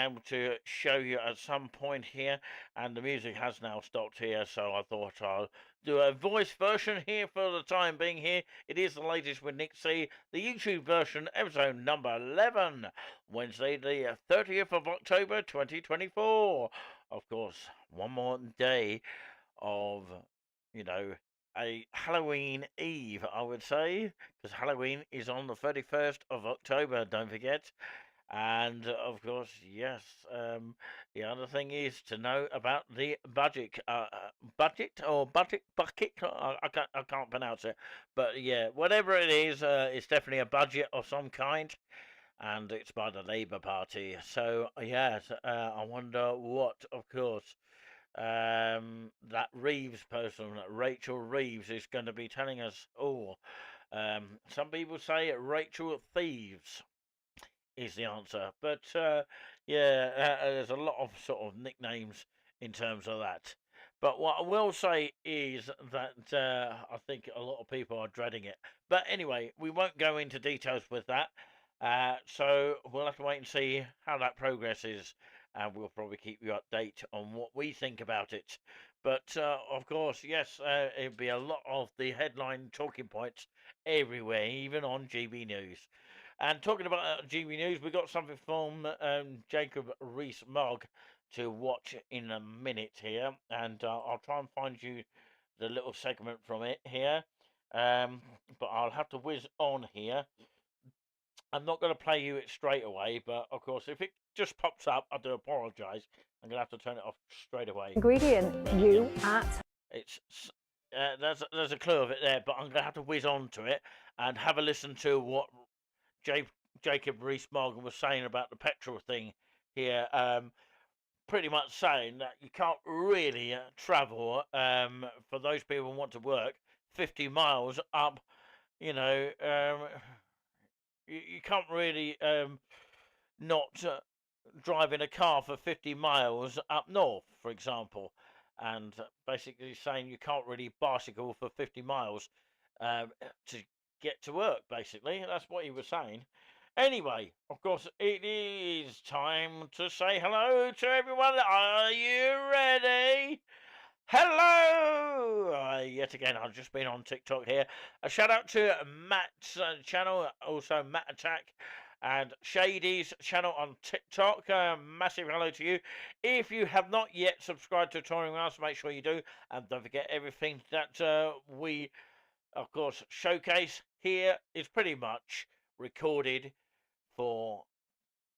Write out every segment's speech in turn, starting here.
able to show you at some point here, and the music has now stopped here, so I thought I'll do a voice version here for the time being here. It is the latest with Nick C, the YouTube version, episode number 11, Wednesday, the 30th of October, 2024. Of course, one more day of, you know, a Halloween Eve, I would say, because Halloween is on the 31st of October, don't forget. And of course, yes, the other thing is to know about the budget or budget bucket. I can't pronounce it, but yeah, whatever it is, it's definitely a budget of some kind, and it's by the Labour Party. So yes, I wonder what, of course, that Reeves person, Rachel Reeves, is going to be telling us all. Some people say Rachel Thieves is the answer. But yeah, there's a lot of sort of nicknames in terms of that. But what I will say is that I think a lot of people are dreading it. But anyway, we won't go into details with that. So we'll have to wait and see how that progresses, and we'll probably keep you update on what we think about it. But of course, yes, it'll be a lot of the headline talking points everywhere, even on GB News. And talking about GB News, we got something from Jacob Rees-Mogg to watch in a minute here, and I'll try and find you the little segment from it here. But I'll have to whiz on here. I'm not going to play you it straight away, but of course, if it just pops up, I do apologise. I'm going to have to turn it off straight away. Ingredient you at. It's there's a clue of it there, but I'm going to have to whiz on to it and have a listen to what Jacob Rees-Mogg was saying about the petrol thing here. Pretty much saying that you can't really travel for those people who want to work 50 miles up. You know, you can't really not drive in a car for 50 miles up north, for example, and basically saying you can't really bicycle for 50 miles to get to work. Basically, that's what he was saying. Anyway, of course, it is time to say hello to everyone. Are you ready? Hello! Yet again, I've just been on TikTok here. A shout out to Matt's channel, also Matt Attack, and Shady's channel on TikTok. Massive hello to you. If you have not yet subscribed to Touring Mouse, make sure you do. And don't forget, everything that we, of course, showcase here is pretty much recorded for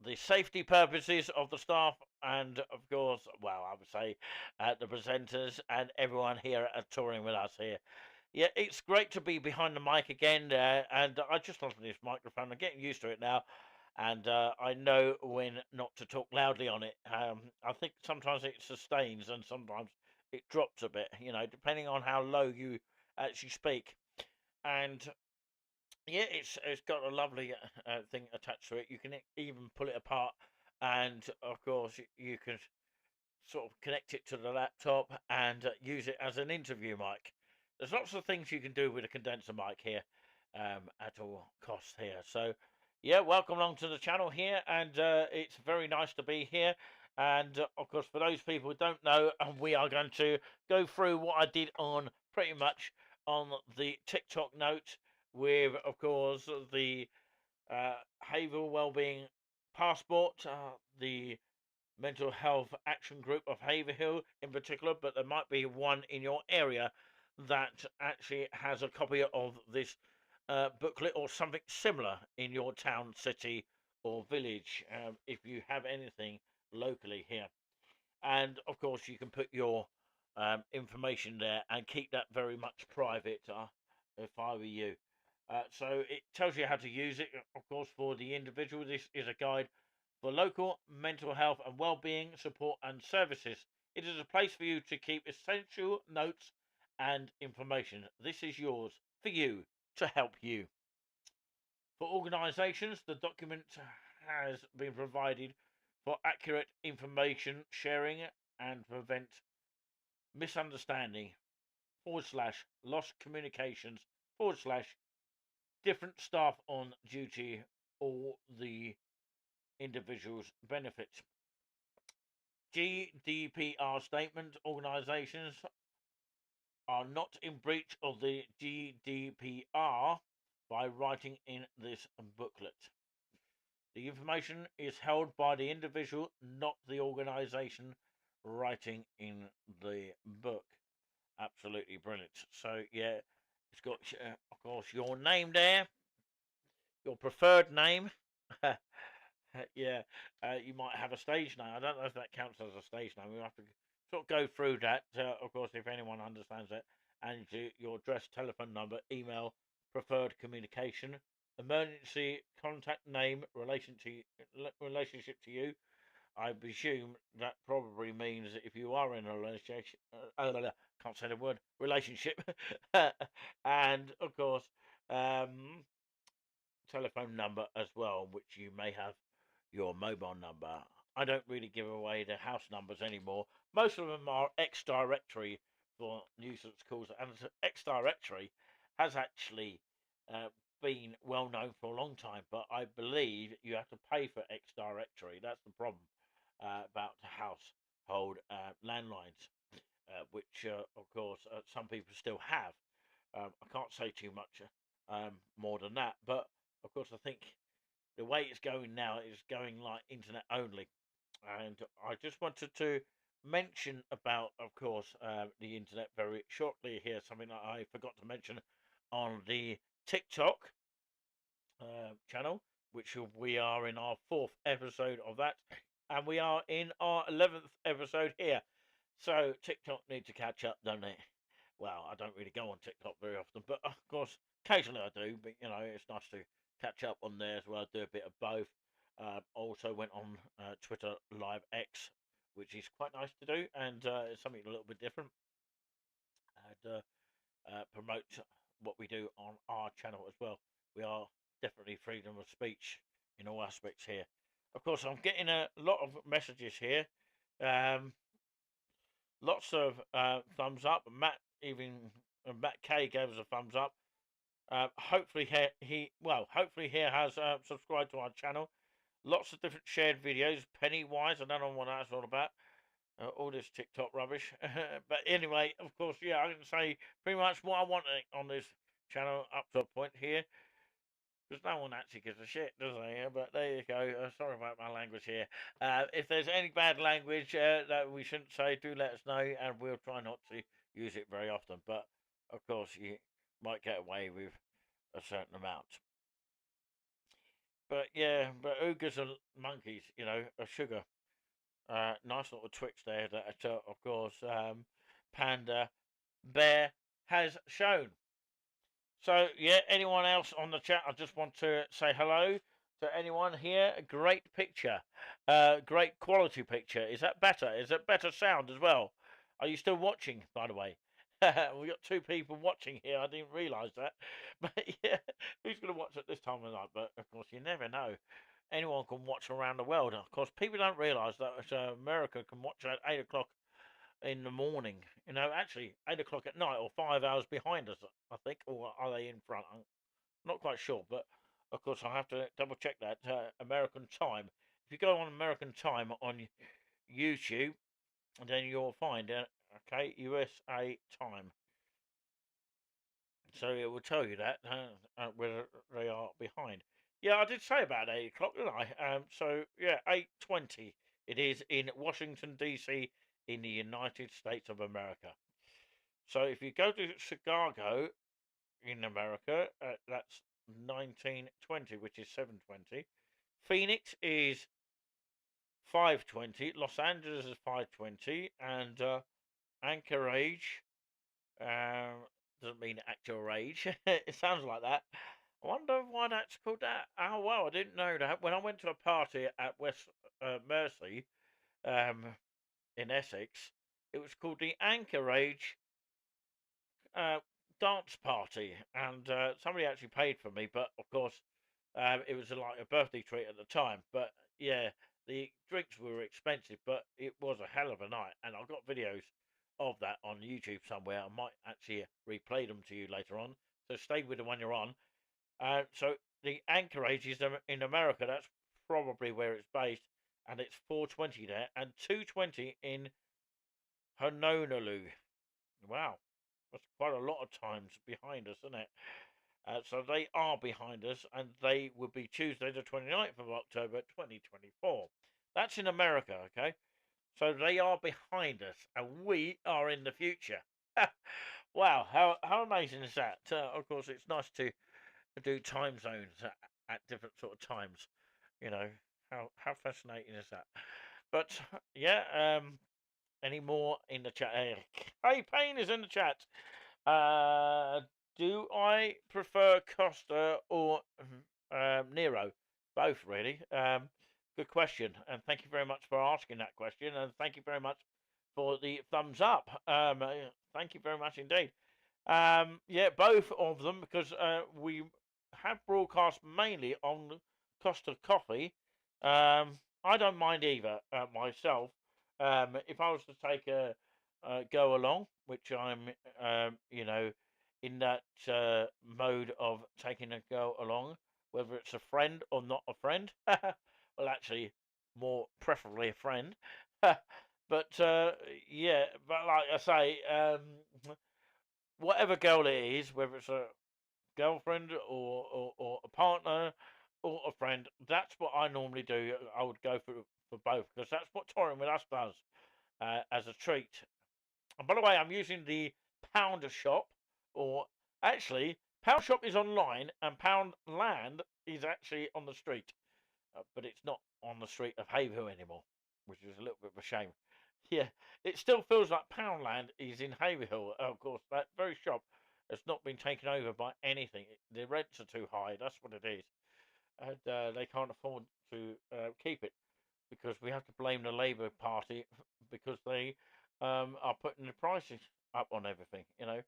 the safety purposes of the staff and, of course, well, I would say the presenters and everyone here at Touring with us here. Yeah, it's great to be behind the mic again, and I just love this microphone. I'm getting used to it now, and I know when not to talk loudly on it. I think sometimes it sustains and sometimes it drops a bit, you know, depending on how low you actually speak. And yeah, it's got a lovely thing attached to it. You can even pull it apart, and of course you can sort of connect it to the laptop and use it as an interview mic. There's lots of things you can do with a condenser mic here, at all costs here. So yeah, welcome along to the channel here, and it's very nice to be here. And of course, for those people who don't know, we are going to go through what I did on pretty much on the TikTok note with, of course, the Haverhill Wellbeing Passport, the Mental Health Action Group of Haverhill in particular, but there might be one in your area that actually has a copy of this booklet or something similar in your town, city, or village, if you have anything locally here. And of course, you can put your information there and keep that very much private, if I were you. So it tells you how to use it, of course, for the individual. This is a guide for local mental health and well-being support and services. It is a place for you to keep essential notes and information. This is yours for you to help you. For organisations, the document has been provided for accurate information sharing and prevent misunderstanding / lost communications / different staff on duty or the individual's benefit. GDPR statement: organisations are not in breach of the GDPR by writing in this booklet. The information is held by the individual, not the organisation writing in the book. Absolutely brilliant. So, yeah, it's got, of course, your name there, your preferred name. Yeah, you might have a stage name. I don't know if that counts as a stage name. We'll have to sort of go through that, of course, if anyone understands that. And your address, telephone number, email, preferred communication, emergency contact name, relationship to you. I presume that probably means that if you are in a relationship, can't say the word, relationship, and of course, um, telephone number as well, which you may have your mobile number. I don't really give away the house numbers anymore. Most of them are X directory for nuisance calls, and X directory has actually uh, been well known for a long time, but I believe you have to pay for X directory. That's the problem about household landlines, which of course some people still have. I can't say too much more than that, but of course I think the way it's going now is going like internet only, and I just wanted to mention about, of course, the internet very shortly here. Something that I forgot to mention on the TikTok channel, which we are in our 4th episode of that, and we are in our 11th episode here. So TikTok need to catch up, don't they? Well, I don't really go on TikTok very often, but of course, occasionally I do. But you know, it's nice to catch up on there as well. Do a bit of both. Also went on Twitter Live X, which is quite nice to do, and it's something a little bit different, and promote what we do on our channel as well. We are definitely freedom of speech in all aspects here. Of course, I'm getting a lot of messages here. Um, Lots of thumbs up. Matt K gave us a thumbs up. Hopefully hopefully he has subscribed to our channel. Lots of different shared videos. Pennywise, I don't know what that's all about. All this TikTok rubbish. But anyway, of course, yeah, I can say pretty much what I want on this channel up to a point here. Because no one actually gives a shit, does they? But there you go. Sorry about my language here. If there's any bad language that we shouldn't say, do let us know, and we'll try not to use it very often. But of course, you might get away with a certain amount. But yeah, but oogers and monkeys, you know, are sugar. Nice little twitch there that, of course, Panda Bear has shown. So, yeah, anyone else on the chat? I just want to say hello to anyone here. Great picture. Great quality picture. Is that better? Is it better sound as well? Are you still watching, by the way? We got 2 people watching here. I didn't realise that. But yeah, who's going to watch at this time of night? But of course, you never know. Anyone can watch around the world. Of course, people don't realise that America can watch at 8 o'clock in the morning. You know, actually 8 o'clock at night, or 5 hours behind us, I think, or are they in front? I'm not quite sure, but of course I have to double check that. American time. If you go on American time on YouTube, then you'll find okay, USA time. So it will tell you that whether they are behind. Yeah, I did say about 8 o'clock, didn't I? So yeah, 8:20. It is in Washington D.C. in the United States of America. So if you go to Chicago in America, that's 19:20, which is 7:20. Phoenix is 5:20. Los Angeles is 5:20, and Anchorage doesn't mean actual age. It sounds like that. I wonder why that's called that. Oh wow, I didn't know that. When I went to a party at West Mersey, um, in Essex, it was called the Anchorage uh, dance party, and somebody actually paid for me, but of course, it was like a birthday treat at the time. But yeah, the drinks were expensive, but it was a hell of a night, and I've got videos of that on YouTube somewhere. I might actually replay them to you later on, so stay with the one you're on. So the Anchorage is in America. That's probably where it's based, and it's 4:20 there, and 2:20 in Honolulu. Wow, that's quite a lot of times behind us, isn't it? So they are behind us, and they will be Tuesday, the 29th of October, 2024. That's in America, okay? So they are behind us, and we are in the future. Wow, how amazing is that? Of course, it's nice to do time zones at different sort of times. You know, how fascinating is that? But yeah, any more in the chat? Hey, Payne is in the chat. Do I prefer Costa or Nero? Both, really. Good question, and thank you very much for asking that question, and thank you very much for the thumbs up. Thank you very much indeed. Yeah, both of them, because we have broadcast mainly on Costa Coffee. I don't mind either myself. If I was to take a go along, which I'm, you know, in that mode of taking a go along, whether it's a friend or not a friend. Well, actually, more preferably a friend. But yeah, but like I say, whatever girl it is, whether it's a girlfriend or a partner or a friend, that's what I normally do. I would go for both, because that's what Touring With Us does as a treat. And by the way, I'm using the Pound Shop, or actually, Pound Shop is online and Poundland is actually on the street, but it's not on the street of Haverhill anymore, which is a little bit of a shame. Yeah, it still feels like Poundland is in Haverhill. Of course, that very shop has not been taken over by anything. The rents are too high. That's what it is, and they can't afford to keep it, because we have to blame the Labour Party because they are putting the prices up on everything. You know,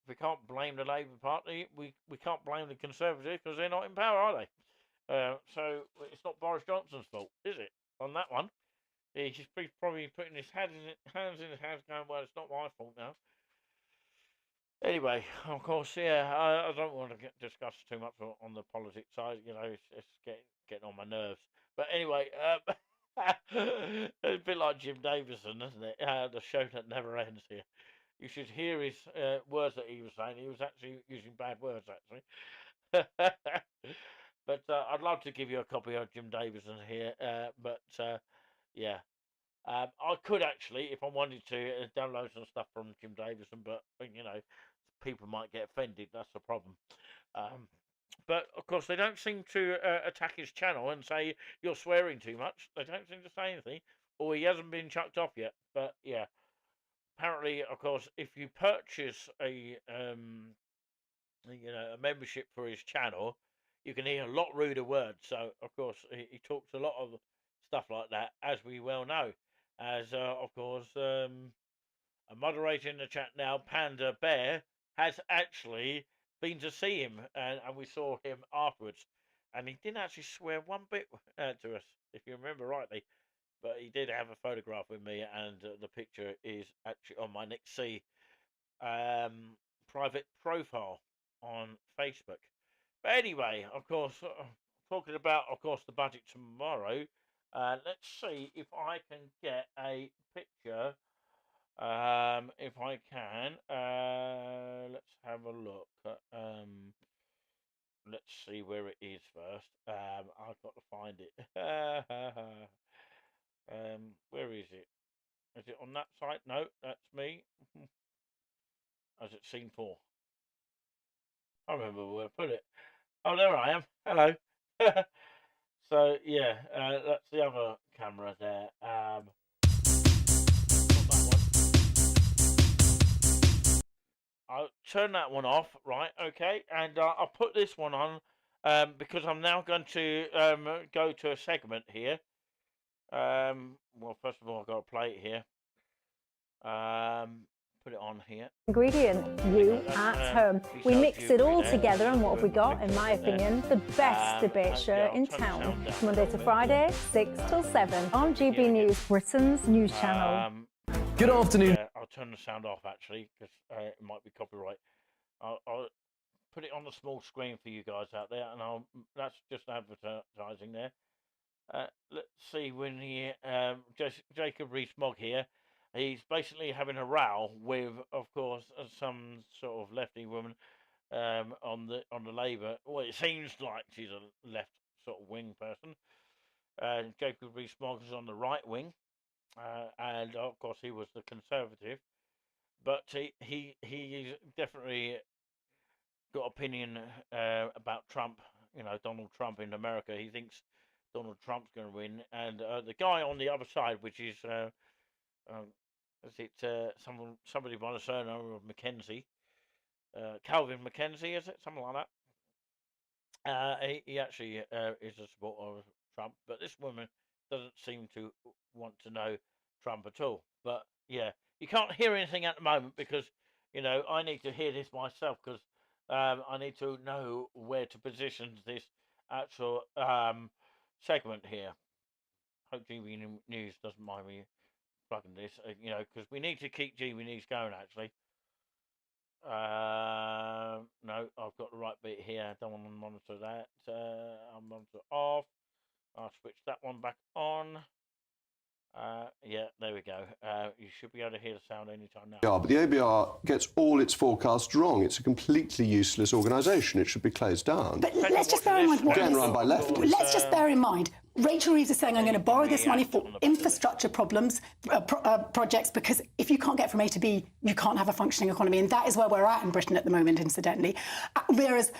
if we can't blame the Labour Party, we can't blame the Conservatives, because they're not in power, are they? So it's not Boris Johnson's fault, is it? On that one, he's just probably putting his hands in his hands, going, "Well, it's not my fault now." Anyway, of course, yeah, I don't want to discuss too much on the politics side. You know, it's getting on my nerves. But anyway, it's a bit like Jim Davison, isn't it? The show that never ends here. You should hear his words that he was saying. He was actually using bad words, actually. But I'd love to give you a copy of Jim Davison here. But yeah, I could actually, if I wanted to, download some stuff from Jim Davison. But you know, people might get offended. That's the problem. Um, but of course, they don't seem to attack his channel and say you're swearing too much. They don't seem to say anything, or he hasn't been chucked off yet. But yeah, apparently, of course, if you purchase a a membership for his channel, you can hear a lot ruder words. So of course, he talks a lot of stuff like that, as we well know. As of course, a moderator in the chat now, Panda Bear, has actually been to see him, and we saw him afterwards, and he didn't actually swear one bit to us, if you remember rightly. But he did have a photograph with me, and the picture is actually on my Nick C private profile on Facebook. But anyway, of course, talking about, of course, the budget tomorrow. Let's see if I can get a picture. If I can, let's have a look. Let's see where it is first. I've got to find it. Where is it? Is it on that site? No, that's me. As it scene 4. I remember where I put it. Oh, there I am. Hello. So yeah, that's the other camera there. Not that one. I'll turn that one off, right? Okay, and I'll put this one on because I'm now going to go to a segment here. Well, first of all, I've got to play it here. Put it on here. Ingredient, you at home. We mix it all together, and what have we got, in my opinion, the best debate show in town. Monday to Friday, 6 till 7 on GB News, Britain's news channel. Good afternoon. Yeah, I'll turn the sound off actually, because it might be copyright. I'll put it on the small screen for you guys out there, and that's just advertising there. Let's see when he Jacob Rees-Mogg here. He's basically having a row with, of course, some sort of lefty woman on the Labour. Well, it seems like she's a left sort of wing person. Jacob Rees-Mogg is on the right wing, and of course he was the Conservative. But he definitely got opinion about Trump. You know, Donald Trump in America. He thinks Donald Trump's going to win, and the guy on the other side, which is somebody by the surname of Mackenzie, Calvin Mackenzie, is it something like that? He actually is a supporter of Trump, but this woman doesn't seem to want to know Trump at all. But yeah, you can't hear anything at the moment because, you know, I need to hear this myself because I need to know where to position this actual segment here. Hope GB News doesn't mind me plugging this, you know, because we need to keep GB News going actually. No, I've got the right bit here. I don't want to monitor that. I'll monitor off. I'll switch that one back on. Yeah, there we go. You should be able to hear the sound anytime now. Yeah, but the ABR gets all its forecasts wrong. It's a completely useless organisation. It should be closed down. But let's just bear in mind what Again, run by leftists. Let's just bear in mind, Rachel Reeves is saying, I'm going to borrow this money for infrastructure projects, because if you can't get from A to B, you can't have a functioning economy. And that is where we're at in Britain at the moment, incidentally. Whereas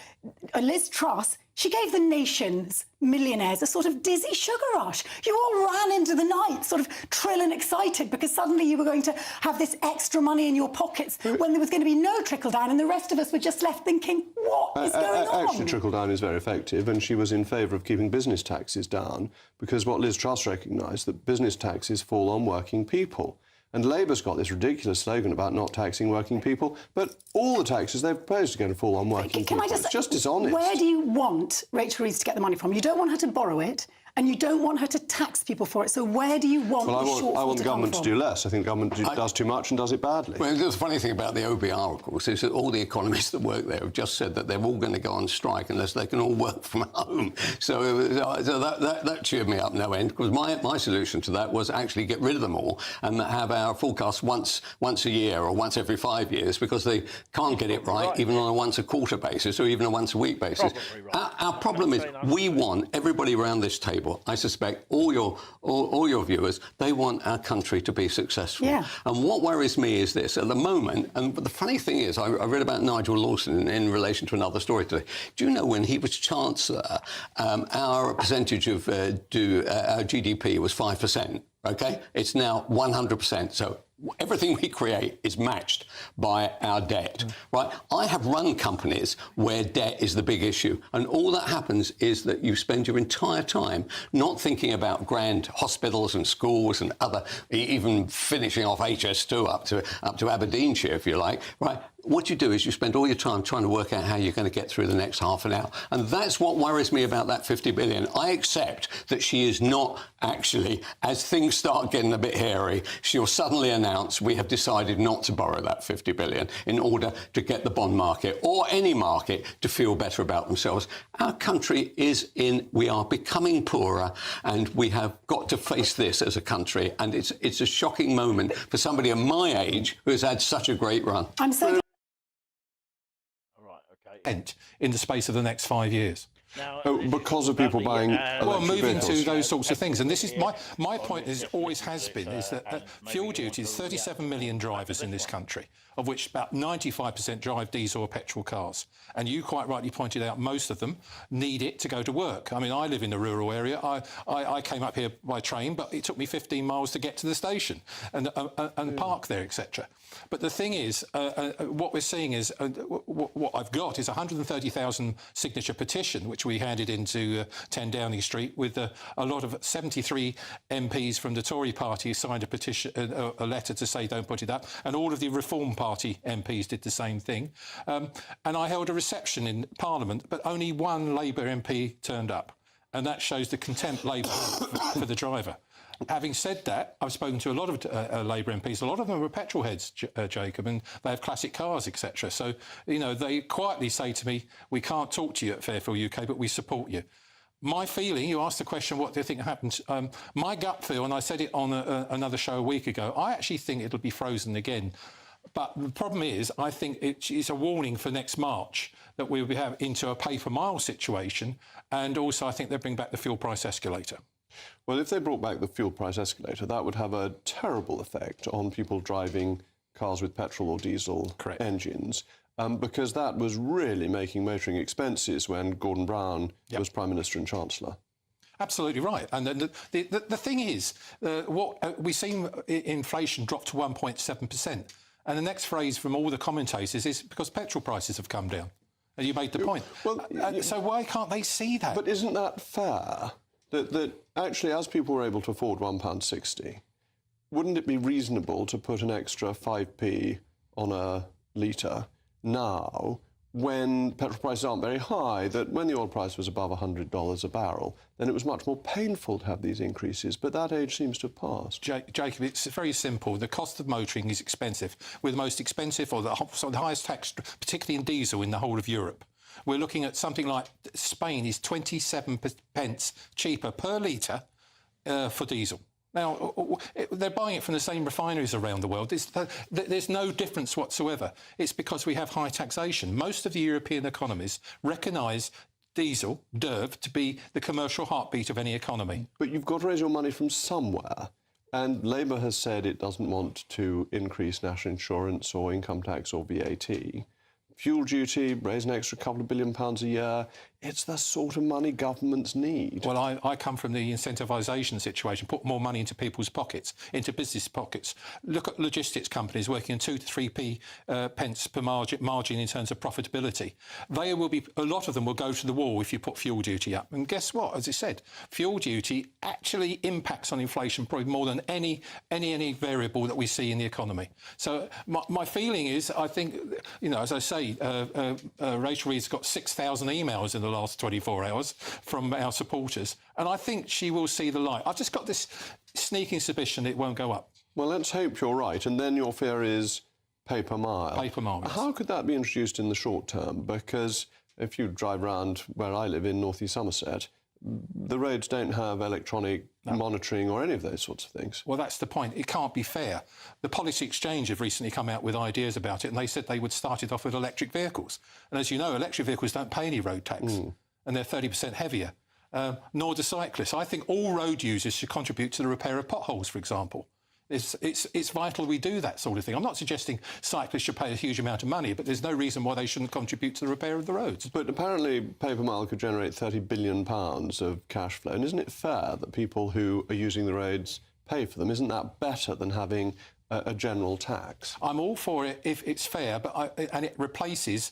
Liz Truss, she gave the nation's millionaires a sort of dizzy sugar rush. You all ran into the night sort of trill and excited because suddenly you were going to have this extra money in your pockets when there was going to be no trickle down, and the rest of us were just left thinking, what is going on? Actually, trickle down is very effective, and she was in favour of keeping business taxes down because what Liz Truss recognised, that business taxes fall on working people. And Labour's got this ridiculous slogan about not taxing working people, but all the taxes they've proposed are going to fall on working people. It's just dishonest. Where do you want Rachel Reeves to get the money from? You don't want her to borrow it, and you don't want her to tax people for it. So where do you want the shortfall I want the government to do less. I think government does too much and does it badly. Well, the funny thing about the OBR, of course, is that all the economists that work there have just said that they're all going to go on strike unless they can all work from home. So that cheered me up no end, because my solution to that was actually get rid of them all and have our forecast once a year or once every 5 years, because they can't get it right even on a once a quarter basis or even a once a week basis. Our problem is we want everybody around this table, I suspect all your viewers, they want our country to be successful. Yeah. And what worries me is this, at the moment, and the funny thing is, I read about Nigel Lawson in relation to another story today. Do you know when he was Chancellor, our percentage of our GDP was 5%, OK? It's now 100%, so everything we create is matched by our debt, right? I have run companies where debt is the big issue, and all that happens is that you spend your entire time not thinking about grand hospitals and schools and other, even finishing off HS2 up to Aberdeenshire, if you like, right? What you do is you spend all your time trying to work out how you're going to get through the next half an hour. And that's what worries me about that 50 billion. I accept that she is not actually, as things start getting a bit hairy, she'll suddenly announce we have decided not to borrow that 50 billion in order to get the bond market or any market to feel better about themselves. Our country we are becoming poorer, and we have got to face this as a country. And it's a shocking moment for somebody of my age who has had such a great run. I'm so in the space of the next 5 years. Now, because of people buying moving vehicles. to those sorts of things. And this is my point, is always has been, is that fuel duty is 37 million drivers in this country, of which about 95% drive diesel or petrol cars. And you quite rightly pointed out most of them need it to go to work. I mean, I live in a rural area. I came up here by train, but it took me 15 miles to get to the station and park there, etc. But the thing is, what we're seeing is, what I've got is a 130,000 signature petition, which we handed into 10 Downing Street, with a lot of 73 MPs from the Tory party signed a petition, a letter to say don't put it up, and all of the Reform Party MPs did the same thing. And I held a reception in Parliament, but only one Labour MP turned up, and that shows the contempt Labour for the driver. Having said that, I've spoken to a lot of Labour MPs. A lot of them are petrol heads, Jacob, and they have classic cars, etc. So, you know, they quietly say to me, we can't talk to you at Fairfield UK, but we support you. My feeling, you asked the question, what do you think happens? My gut feel, and I said it on another show a week ago, I actually think it'll be frozen again. But the problem is, I think it's a warning for next March that we'll be into a pay per mile situation. And also, I think they'll bring back the fuel price escalator. Well, if they brought back the fuel price escalator, that would have a terrible effect on people driving cars with petrol or diesel engines. Because that was really making motoring expenses when Gordon Brown was Prime Minister and Chancellor. Absolutely right. And the thing is, we've seen inflation drop to 1.7%. And the next phrase from all the commentators is because petrol prices have come down. And you made the point. Well, so why can't they see that? But isn't that fair? That actually, as people were able to afford £1.60, wouldn't it be reasonable to put an extra 5p on a litre now, when petrol prices aren't very high, that when the oil price was above $100 a barrel, then it was much more painful to have these increases, but that age seems to have passed. Jacob, it's very simple. The cost of motoring is expensive. We're the most expensive, or the highest tax, particularly in diesel, in the whole of Europe. We're looking at something like Spain is 27 pence cheaper per litre for diesel. Now, they're buying it from the same refineries around the world. There's no difference whatsoever. It's because we have high taxation. Most of the European economies recognise diesel, DERV, to be the commercial heartbeat of any economy. But you've got to raise your money from somewhere. And Labour has said it doesn't want to increase national insurance or income tax or VAT. Fuel duty, raise an extra couple of £1 billion a year. It's the sort of money governments need. Well, I come from the incentivisation situation, put more money into people's pockets, into business pockets. Look at logistics companies working on 2 to 3p pence per margin in terms of profitability. A lot of them will go to the wall if you put fuel duty up. And guess what? As I said, fuel duty actually impacts on inflation probably more than any variable that we see in the economy. So my feeling is, I think, as I say, Rachel Reeves got 6,000 emails in the last 24 hours from our supporters, and I think she will see the light. I've just got this sneaking suspicion it won't go up. Well, let's hope you're right, and then your fear is pay per mile. Pay per mile, yes. How could that be introduced in the short term? Because if you drive around where I live in North East Somerset, the roads don't have electronic monitoring or any of those sorts of things. Well, that's the point. It can't be fair. The Policy Exchange have recently come out with ideas about it, and they said they would start it off with electric vehicles. And as you know, electric vehicles don't pay any road tax, and they're 30% heavier, nor do cyclists. I think all road users should contribute to the repair of potholes, for example. It's vital we do that sort of thing. I'm not suggesting cyclists should pay a huge amount of money, but there's no reason why they shouldn't contribute to the repair of the roads. But apparently pay per mile could generate £30 billion of cash flow. And isn't it fair that people who are using the roads pay for them? Isn't that better than having a general tax? I'm all for it if it's fair, and it replaces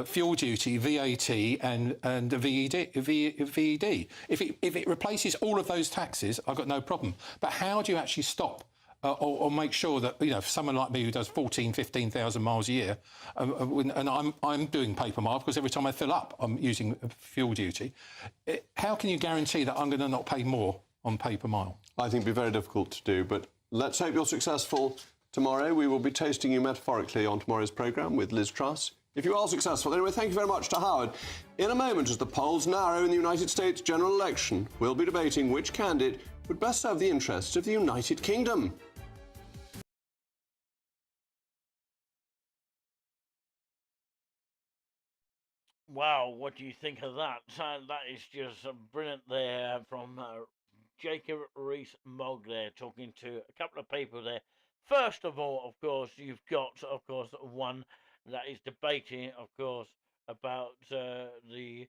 fuel duty, VAT and VED. If it replaces all of those taxes, I've got no problem. But how do you actually stop or make sure that, for someone like me who does 15,000 miles a year, and I'm doing pay per mile because every time I fill up, I'm using fuel duty. How can you guarantee that I'm going to not pay more on pay per mile? I think it'd be very difficult to do, but let's hope you're successful tomorrow. We will be tasting you metaphorically on tomorrow's programme with Liz Truss, if you are successful. Anyway, thank you very much to Howard. In a moment, as the polls narrow in the United States general election, we'll be debating which candidate would best serve the interests of the United Kingdom. Wow, what do you think of that? That is just brilliant there from Jacob Rees-Mogg there, talking to a couple of people there. First of all, of course, you've got, one that is debating, of course, about the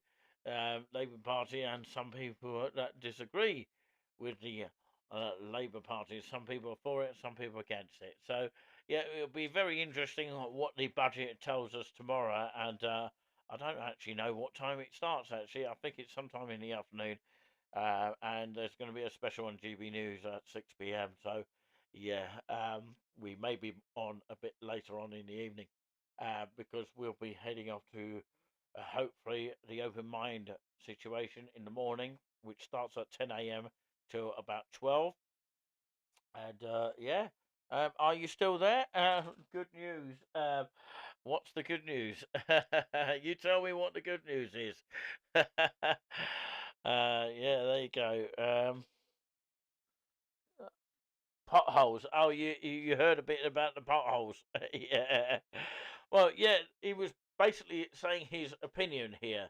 Labour Party, and some people that disagree with the Labour Party. Some people are for it, some people against it. So, yeah, it'll be very interesting what the budget tells us tomorrow, and I don't actually know what time it starts, actually. I think it's sometime in the afternoon. And there's going to be a special on GB News at 6 p.m. So, yeah, we may be on a bit later on in the evening because we'll be heading off to hopefully the Open Mind situation in the morning, which starts at 10 a.m. till about 12. And, are you still there? Good news. What's the good news? You tell me what the good news is. Yeah, there you go. Potholes. Oh, you heard a bit about the potholes. Yeah. Well, yeah, he was basically saying his opinion here.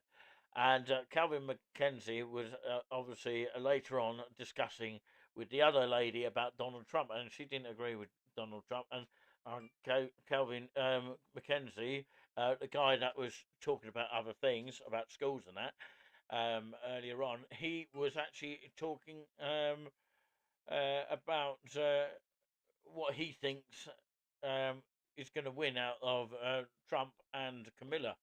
And Calvin McKenzie was obviously later on discussing with the other lady about Donald Trump, and she didn't agree with Donald Trump. And Calvin McKenzie, the guy that was talking about other things, about schools and that, earlier on, he was actually talking about what he thinks is going to win out of Trump and Camilla.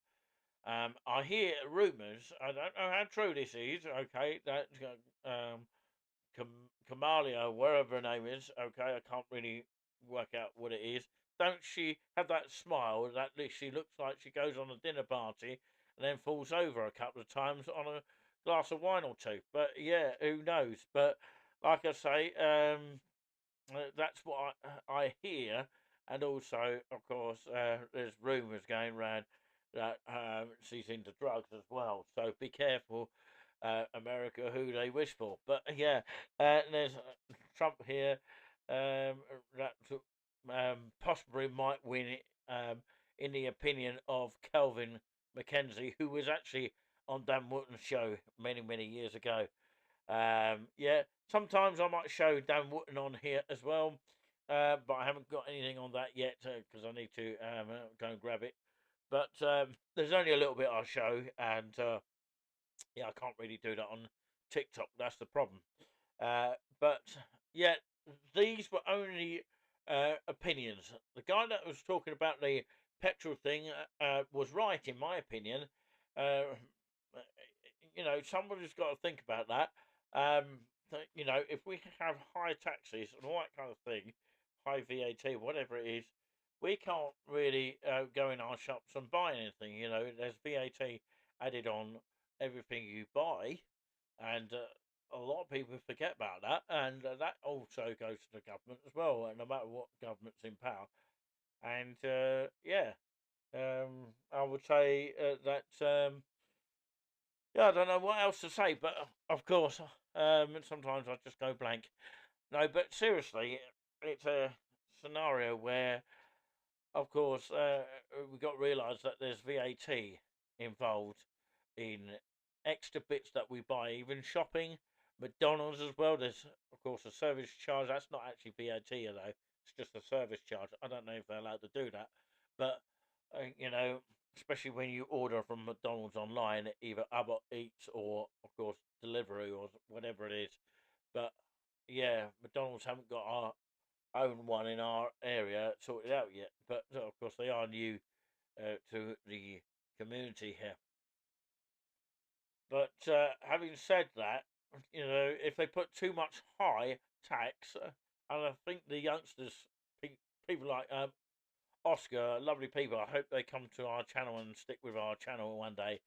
I hear rumours. I don't know how true this is. Okay, that Kamalia, wherever her name is. Okay, I can't really work out what it is. Don't she have that smile that she looks like she goes on a dinner party and then falls over a couple of times on a glass of wine or two? But yeah, who knows? But like I say, that's what I hear, and also, of course, there's rumours going around that she's into drugs as well. So be careful, America, who they wish for. But yeah, there's Trump here that possibly might win it, in the opinion of Kelvin McKenzie, who was actually on Dan Wootton's show many years ago. Yeah, sometimes I might show Dan Wootton on here as well, but I haven't got anything on that yet because I need to go and grab it. But there's only a little bit I'll show, and yeah, I can't really do that on TikTok. That's the problem. But yeah, these were only opinions. The guy that was talking about the petrol thing was right, in my opinion. You know, somebody's got to think about that. You know, if we have high taxes and all that kind of thing, high VAT, whatever it is, we can't really go in our shops and buy anything. You know, there's VAT added on everything you buy, and a lot of people forget about that, and that also goes to the government as well, no matter what government's in power. And yeah, I would say that. Yeah, I don't know what else to say, but of course, sometimes I just go blank. No, but seriously, it's a scenario where, of course, we've got to realise that there's VAT involved in extra bits that we buy, even shopping, McDonald's as well. There's, of course, a service charge. That's not actually VAT, though. It's just a service charge. I don't know if they're allowed to do that, but you know, especially when you order from McDonald's online, either Uber Eats or, of course, delivery or whatever it is. But yeah, McDonald's haven't got our own one in our area sorted out yet. But of course, they are new to the community here. But having said that, you know, if they put too much high tax, and I think the youngsters, people like Oscar, lovely people. I hope they come to our channel and stick with our channel one day,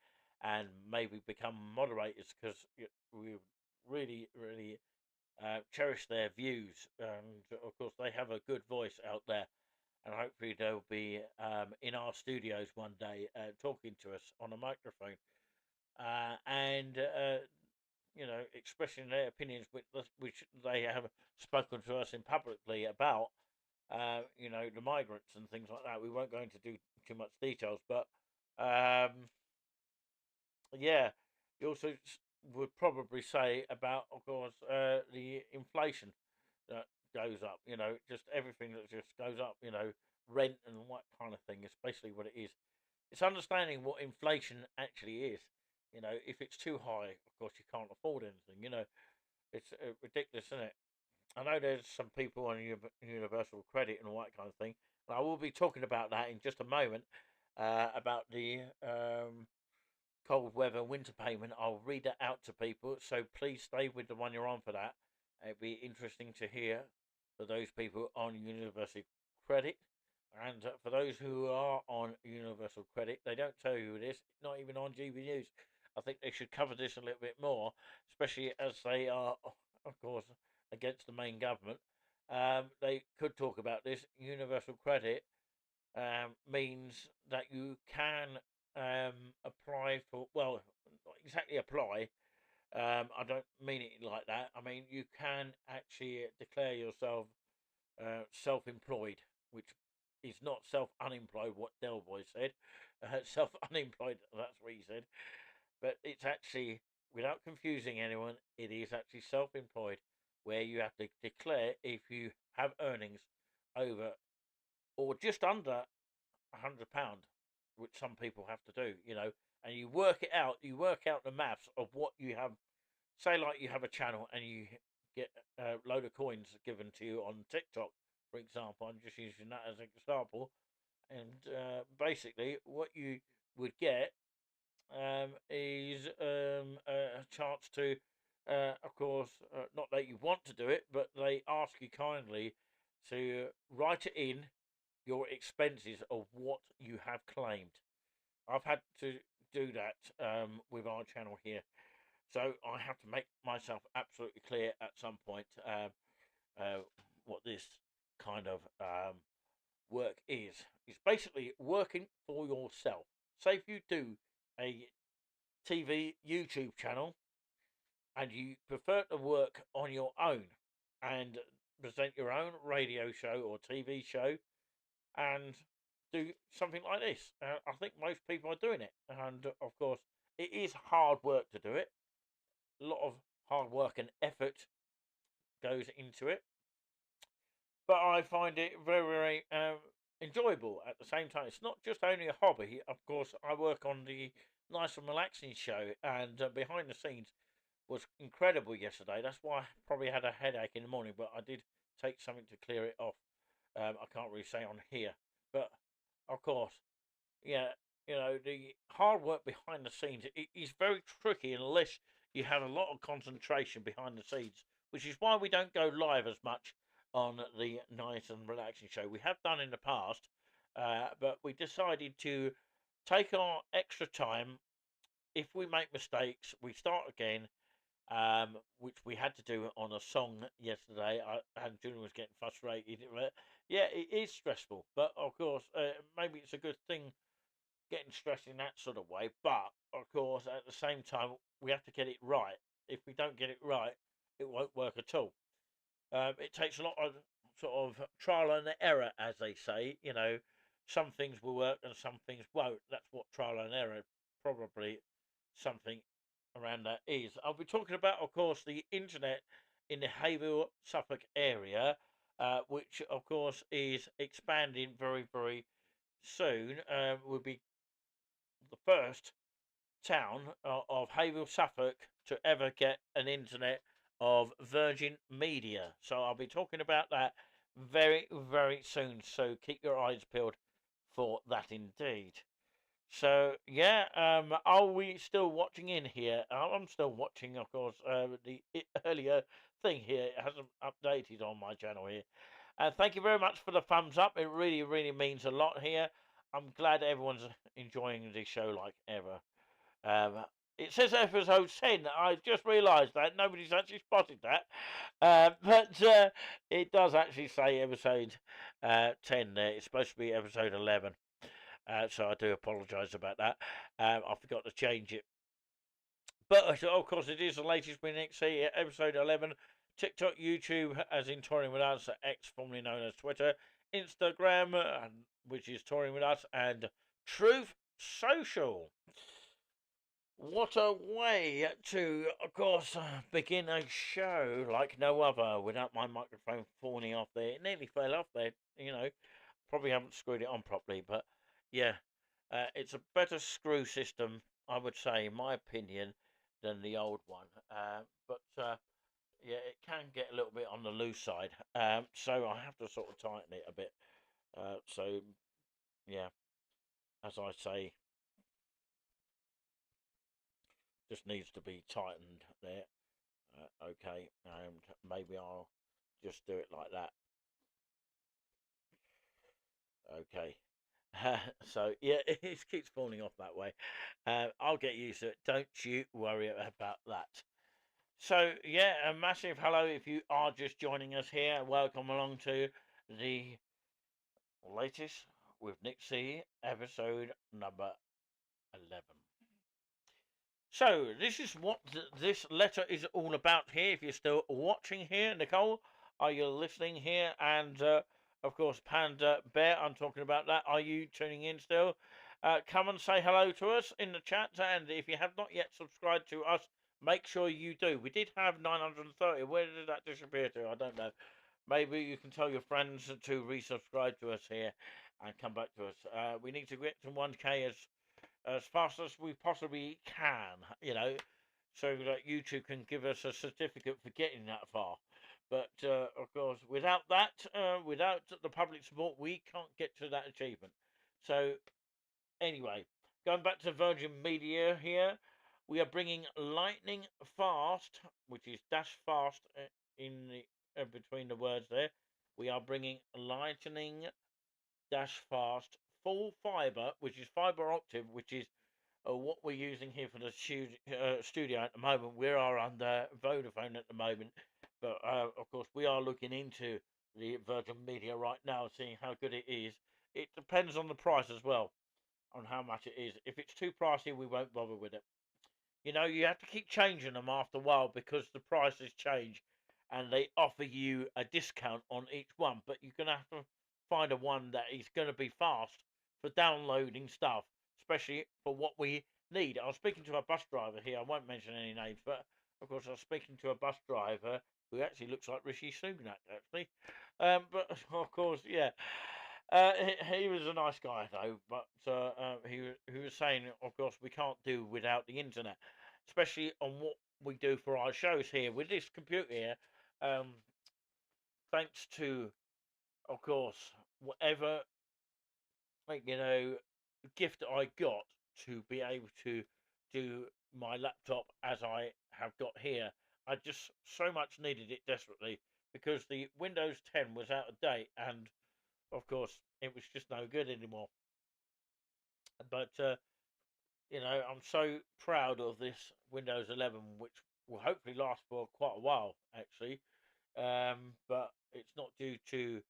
and maybe become moderators, because we really cherish their views, and of course they have a good voice out there, and hopefully they'll be in our studios one day talking to us on a microphone, and you know, expressing their opinions, which they have spoken to us in publicly about. You know, the migrants and things like that. We won't go into too much details, but yeah, you also would probably say about, of course, the inflation that goes up. You know, just everything that just goes up. You know, rent and what kind of thing. It's basically what it is. It's understanding what inflation actually is. You know, if it's too high, of course, you can't afford anything. You know, it's ridiculous, isn't it? I know there's some people on universal credit and all that kind of thing. And I will be talking about that in just a moment, about the cold weather winter payment. I'll read that out to people, so please stay with the one you're on for that. It'd be interesting to hear for those people on universal credit. And for those who are on universal credit, they don't tell you this, not even on GB News. I think they should cover this a little bit more, especially as they are, of course, against the main government. They could talk about this. Universal credit means that you can apply for, well, not exactly apply, I don't mean it like that. I mean, you can actually declare yourself self-employed, which is not self-unemployed, what Del Boy said. Self-unemployed, that's what he said. But it's actually, without confusing anyone, it is actually self-employed, where you have to declare if you have earnings over or just under £100, which some people have to do, and you work it out. You work out the maths of what you have. Say, like you have a channel and you get a load of coins given to you on TikTok, for example. I'm just using that as an example. And basically, what you would get is a chance to, of course, not that you want to do it, but they ask you kindly to write it in your expenses of what you have claimed. I've had to do that with our channel here. So I have to make myself absolutely clear at some point what this kind of work is. It's basically working for yourself. Say if you do a TV, YouTube channel, and you prefer to work on your own and present your own radio show or TV show and do something like this. I think most people are doing it. And of course, it is hard work to do it. A lot of hard work and effort goes into it. But I find it very, very enjoyable at the same time. It's not just only a hobby. Of course, I work on the Nice and Relaxing show, and behind the scenes was incredible yesterday. That's why I probably had a headache in the morning, but I did take something to clear it off. I can't really say on here, but of course, yeah, the hard work behind the scenes, it is very tricky unless you have a lot of concentration behind the scenes, which is why we don't go live as much on the Nice and Relaxing show. We have done in the past, but we decided to take our extra time. If we make mistakes, we start again, which we had to do on a song yesterday. And Julian was getting frustrated. But yeah, it is stressful, but of course, maybe it's a good thing getting stressed in that sort of way. But of course, at the same time, we have to get it right. If we don't get it right, it won't work at all. It takes a lot of sort of trial and error, as they say. Some things will work and some things won't. That's what trial and error, probably something around that is. I'll be talking about, of course, the internet in the Hayville, Suffolk area, which, of course, is expanding very, very soon. Will be the first town of Hayville, Suffolk, to ever get an internet of Virgin Media. So I'll be talking about that very, very soon. So keep your eyes peeled for that indeed. So yeah, are we still watching in here? I'm still watching, of course. The earlier thing here, it hasn't updated on my channel here. Thank you very much for the thumbs up. It really, really means a lot here. I'm glad everyone's enjoying the show like ever. It says episode 10. I just realised that. Nobody's actually spotted that. But it does actually say episode 10 there. It's supposed to be episode 11. So I do apologise about that. I forgot to change it. But, of course, it is the latest Minix here, episode 11. TikTok, YouTube, as in Touring With Us, X, formerly known as Twitter. Instagram, which is Touring With Us. And Truth Social. What a way to, of course, begin a show like no other without my microphone falling off there. It nearly fell off there, Probably haven't screwed it on properly, but yeah, it's a better screw system, I would say, in my opinion, than the old one. But yeah, it can get a little bit on the loose side. So I have to sort of tighten it a bit. So, yeah, as I say, just needs to be tightened there. Okay, and maybe I'll just do it like that. Okay. So yeah, it keeps falling off that way. I'll get used to it. Don't you worry about that. So yeah, a massive hello if you are just joining us here. Welcome along to the latest with Nick C, episode number 11. So this is what this letter is all about here. If you're still watching here, Nicole, are you listening here? And of course, Panda Bear, I'm talking about that. Are you tuning in still? Come and say hello to us in the chat. And if you have not yet subscribed to us, make sure you do. We did have 930. Where did that disappear to? I don't know. Maybe you can tell your friends to resubscribe to us here and come back to us. We need to get to 1K as fast as we possibly can, you know, so that YouTube can give us a certificate for getting that far. But of course, without that, without the public support, we can't get to that achievement. So anyway, going back to Virgin Media here, we are bringing lightning fast, which is dash fast in the between the words there. We are bringing lightning dash fast full fiber, which is fiber optic, which is what we're using here for the studio at the moment. We are under Vodafone at the moment, but of course we are looking into the Virgin Media right now, seeing how good it is. It depends on the price as well, on how much it is. If it's too pricey, we won't bother with it. You know, you have to keep changing them after a while because the prices change and they offer you a discount on each one, but you're going to have to find a one that is going to be fast for downloading stuff, especially for what we need. I was speaking to a bus driver here. I won't mention any names, but of course I was speaking to a bus driver who actually looks like Rishi Sunak, actually. But of course, yeah. He was a nice guy though, but he was saying, of course, we can't do without the internet, especially on what we do for our shows here with this computer here. Thanks to, of course, whatever gift I got to be able to do my laptop as I have got here. I just so much needed it desperately because the Windows 10 was out of date and of course, it was just no good anymore. But, I'm so proud of this Windows 11, which will hopefully last for quite a while, actually. But it's not due to,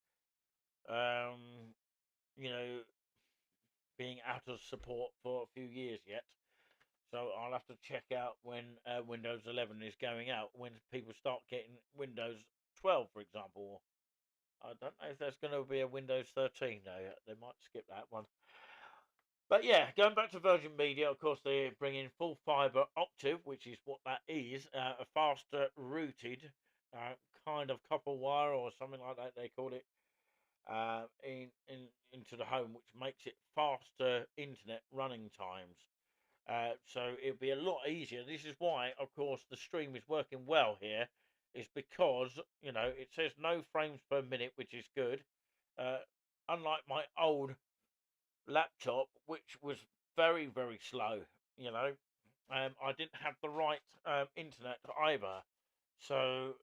being out of support for a few years yet. So I'll have to check out when Windows 11 is going out, when people start getting Windows 12, for example. I don't know if there's going to be a Windows 13 though. They might skip that one. But yeah, going back to Virgin Media, of course, they're bringing full fiber optic, which is what that is, a faster routed kind of copper wire or something like that they call it, into the home, which makes it faster internet running times. So it'll be a lot easier. This is why, of course, the stream is working well here. Is because, it says no frames per minute, which is good. Unlike my old laptop, which was very, very slow, I didn't have the right internet either. So,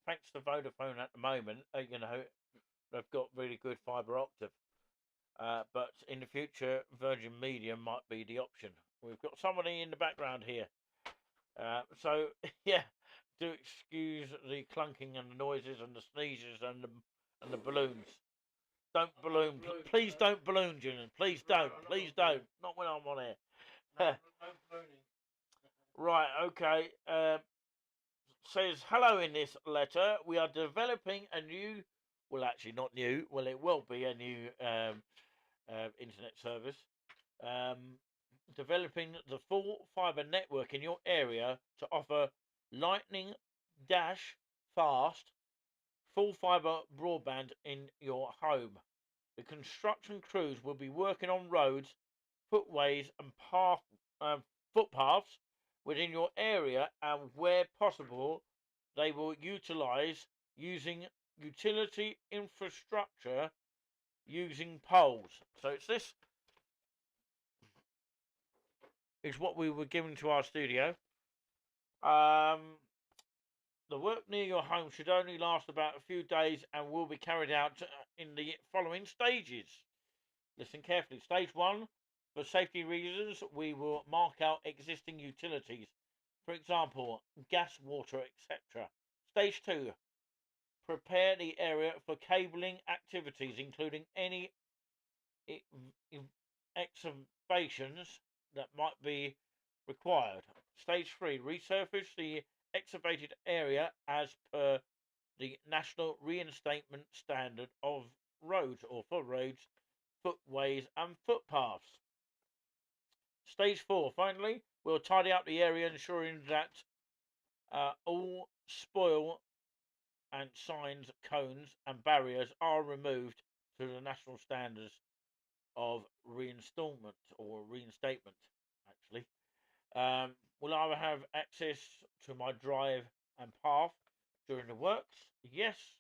thanks to Vodafone at the moment, they've got really good fiber optic. But in the future, Virgin Media might be the option. We've got somebody in the background here. So, yeah. Do excuse the clunking and the noises and the sneezes and the balloons. Don't balloon. Please don't balloon, Julian. Please don't. Please don't. Not when I'm on air. Right, okay. Says, hello in this letter. We are developing a new, well, actually not new. Well, it will be a new internet service. Developing the full fiber network in your area to offer lightning dash fast full fiber broadband in your home. The construction crews will be working on roads, footways and footpaths within your area, and where possible they will utilize using utility infrastructure using poles. So it's this is what we were given to our studio. The work near your home should only last about a few days and will be carried out in the following stages. Listen carefully. Stage 1, for safety reasons, we will mark out existing utilities, for example, gas, water, etc. Stage 2, prepare the area for cabling activities, including any excavations that might be required. Stage 3, resurface the excavated area as per the National Reinstatement Standard of roads, or for roads, footways and footpaths. Stage 4, finally, we'll tidy up the area, ensuring that all spoil and signs, cones and barriers are removed to the national standards of reinstatement, actually. Will I have access to my drive and path during the works? Yes.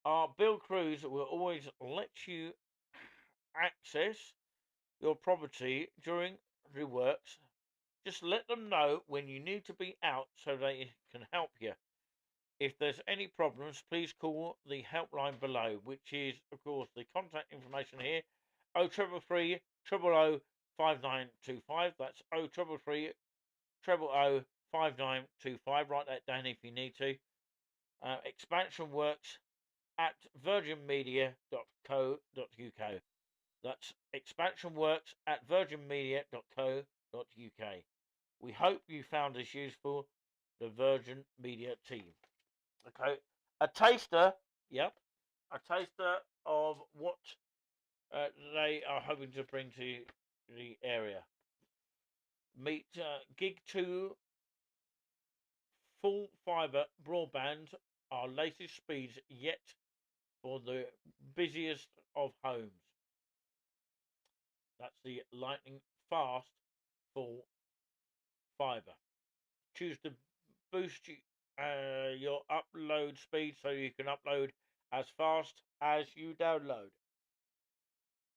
Our build crews will always let you access your property during the works. Just let them know when you need to be out so they can help you. If there's any problems, please call the helpline below, which is, of course, the contact information here, 0333 000 5925. That's 0333 000 5925. Write that down if you need to. Expansion works at virginmedia.co.uk. That's expansion works at virginmedia.co.uk. We hope you found this useful, the Virgin Media team. Okay, a taster, yep, a taster of what they are hoping to bring to the area. Meet Gig 2 full fibre broadband, our latest speeds yet for the busiest of homes. That's the lightning fast full fibre. Choose to boost your upload speed so you can upload as fast as you download.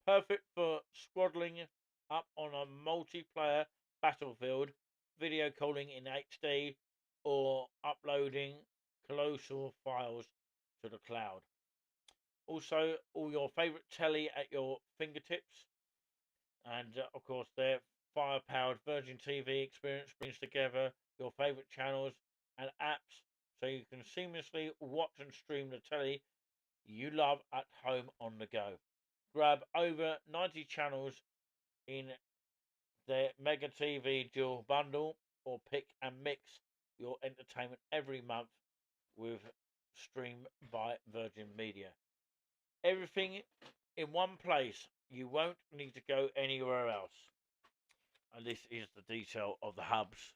Perfect for squaddling up on a multiplayer battlefield, video calling in HD, or uploading colossal files to the cloud. Also, all your favourite telly at your fingertips. And of course, their fire-powered Virgin TV experience brings together your favourite channels and apps so you can seamlessly watch and stream the telly you love at home on the go. Grab over 90 channels in their Mega TV dual bundle, or pick and mix your entertainment every month with Stream by Virgin Media. Everything in one place. You won't need to go anywhere else. And this is the detail of the hubs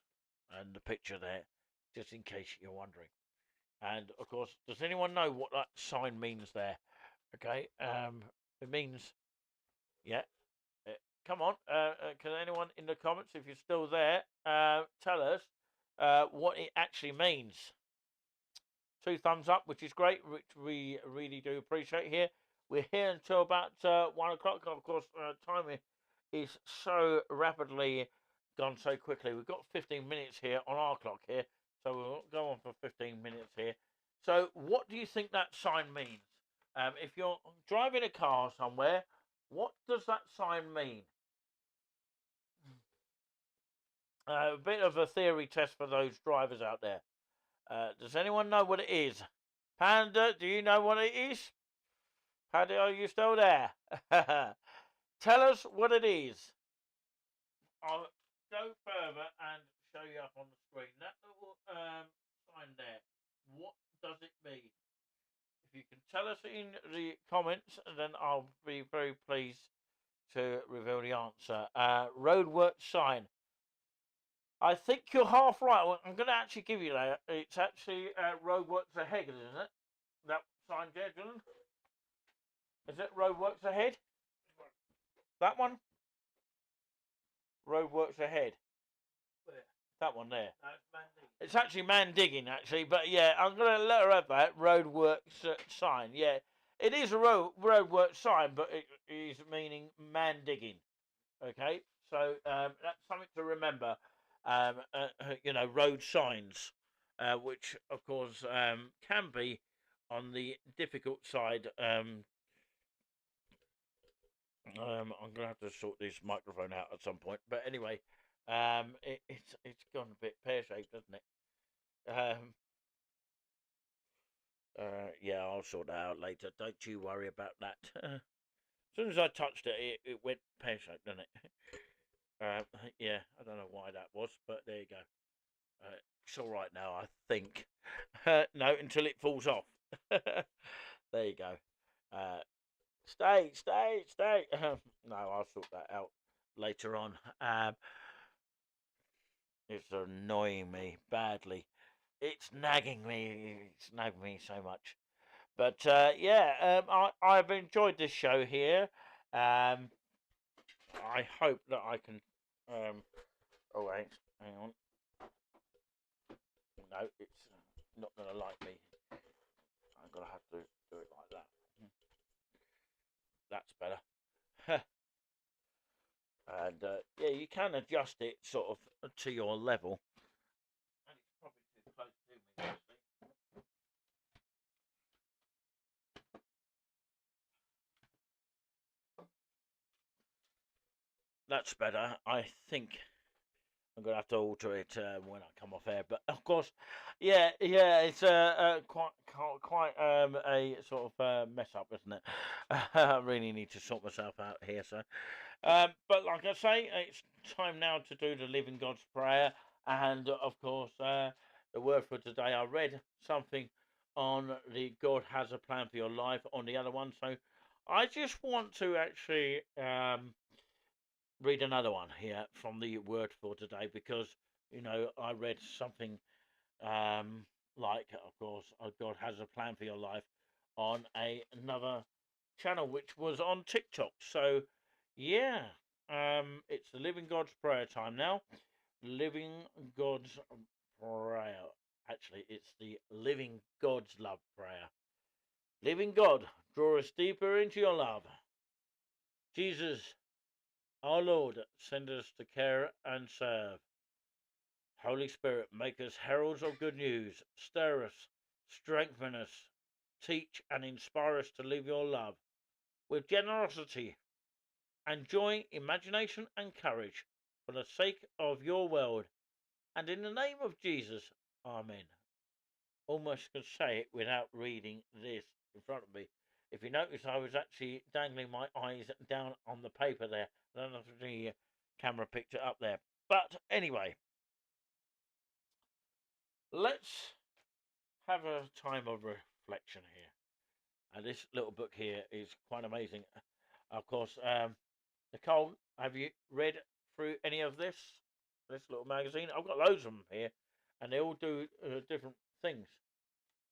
and the picture there, just in case you're wondering. And of course, does anyone know what that sign means there? Okay, it means, yeah. Come on, can anyone in the comments, if you're still there, tell us what it actually means? 2 thumbs up, which is great, which we really do appreciate here. We're here until about 1 o'clock. Of course, time is so rapidly gone so quickly. We've got 15 minutes here on our clock here, so we'll go on for 15 minutes here. So what do you think that sign means? If you're driving a car somewhere, what does that sign mean? A bit of a theory test for those drivers out there. Does anyone know what it is? Panda, do you know what it is? Panda, are you still there? Tell us what it is. I'll go further and show you up on the screen. That little sign there, what does it mean? If you can tell us in the comments, then I'll be very pleased to reveal the answer. Roadwork sign. I think you're half right. Well, I'm going to actually give you that. It's actually roadworks ahead, isn't it? That sign there, Dylan? Is it roadworks ahead? That one? Roadworks ahead. Where? That one there. No, it's man digging. It's actually man digging, actually. But yeah, I'm going to let her have that. Roadworks sign. Yeah, it is a roadworks sign, but it is meaning man digging. Okay, so that's something to remember. You know, road signs, which of course can be on the difficult side. I'm gonna have to sort this microphone out at some point, but anyway, it's gone a bit pear-shaped, hasn't it? Yeah, I'll sort that out later. Don't you worry about that. As soon as I touched it, it went pear-shaped, didn't it? Yeah, I don't know why that was, but there you go. It's all right now, I think. No, until it falls off. There you go. Stay. No, I'll sort that out later on. It's annoying me badly. It's nagging me. It's nagging me so much. But yeah, I've enjoyed this show here. I hope that I can. Oh wait, hang on. No, it's not going to like me. I'm going to have to do it like that. That's better. And yeah, you can adjust it sort of to your level. And it's probably too close to me, actually. That's better. I think I'm gonna have to alter it when I come off air. But of course, yeah, it's quite a sort of mess up, isn't it? I really need to sort myself out here. So, but like I say, it's time now to do the Living God's Prayer, and of course, the word for today. I read something on the God has a plan for your life on the other one, so I just want to actually read another one here from the word for today, because I read something like, of course, God has a plan for your life on another channel, which was on TikTok. So yeah, it's the Living God's Prayer time now. Living God's Prayer. Actually, it's the Living God's Love Prayer. Living God, draw us deeper into your love. Jesus, our Lord, send us to care and serve. Holy Spirit, make us heralds of good news. Stir us, strengthen us, teach and inspire us to live your love with generosity and joy, imagination and courage for the sake of your world. And in the name of Jesus, Amen. Almost could say it without reading this in front of me. If you notice, I was actually dangling my eyes down on the paper there. I don't know if the camera picked it up there. But anyway, let's have a time of reflection here. And this little book here is quite amazing. Of course, Nicole, have you read through any of this little magazine? I've got loads of them here, and they all do different things.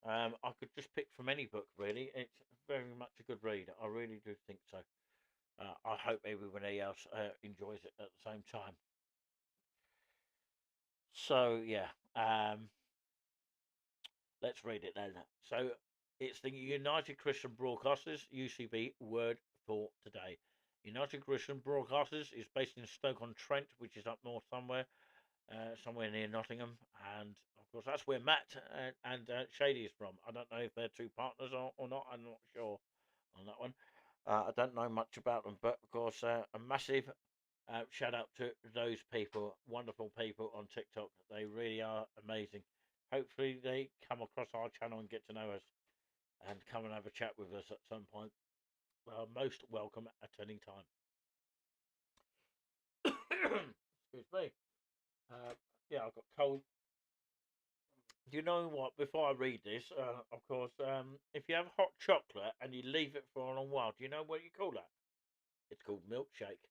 I could just pick from any book, really. It's very much a good read. I really do think so. I hope everybody else enjoys it at the same time. So yeah, let's read it then. So it's the United Christian Broadcasters, UCB, word for today. United Christian Broadcasters is based in Stoke-on-Trent, which is up north somewhere near Nottingham, and of course that's where Matt and Shady is from. I don't know if they're two partners or not. I'm not sure on that one. I don't know much about them, but of course a massive shout out to those people, wonderful people on TikTok. They really are amazing. Hopefully they come across our channel and get to know us and come and have a chat with us at some point. Most welcome at any time. Excuse me. Yeah, I've got cold. Do you know what? Before I read this, of course, if you have hot chocolate and you leave it for a long while, do you know what you call that? It's called milkshake.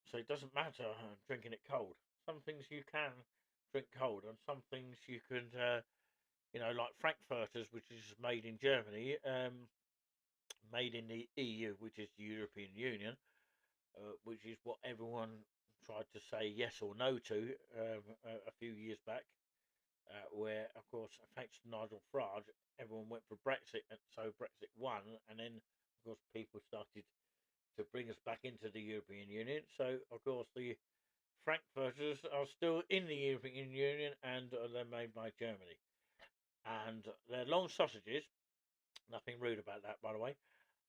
So it doesn't matter drinking it cold. Some things you can drink cold, and some things you could, like Frankfurters, which is made in Germany, made in the EU, which is the European Union, which is what everyone tried to say yes or no to a few years back, where, of course, thanks to Nigel Farage, everyone went for Brexit, and so Brexit won, and then, of course, people started to bring us back into the European Union. So, of course, the Frankfurters are still in the European Union, and they're made by Germany. And they're long sausages, nothing rude about that, by the way.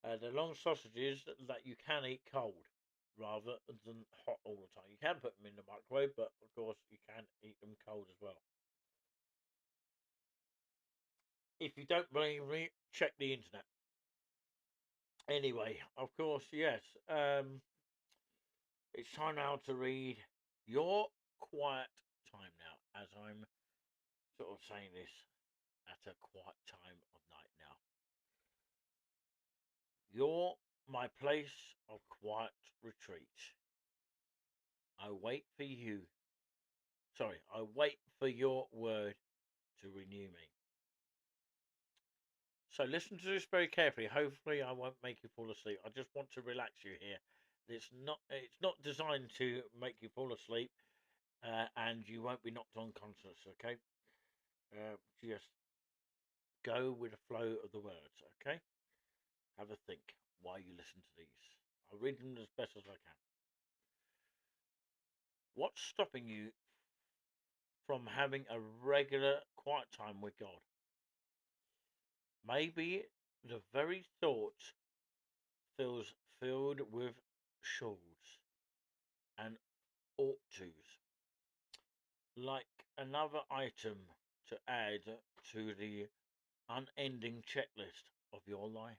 They're long sausages that you can eat cold rather than hot all the time. You can put them in the microwave, but of course you can eat them cold as well. If you don't believe me, check the internet. Anyway, of course, yes. It's time now to read your quiet time now, as I'm sort of saying this at a quiet time of night now. You're my place of quiet retreat. I wait for you. I wait for your word to renew me. So listen to this very carefully. Hopefully I won't make you fall asleep. I just want to relax you here. It's not designed to make you fall asleep, and you won't be knocked unconscious, okay? Just go with the flow of the words, okay? Have a think while you listen to these. I'll read them as best as I can. What's stopping you from having a regular quiet time with God? Maybe the very thought feels filled with shoulds and ought tos, like another item to add to the unending checklist of your life.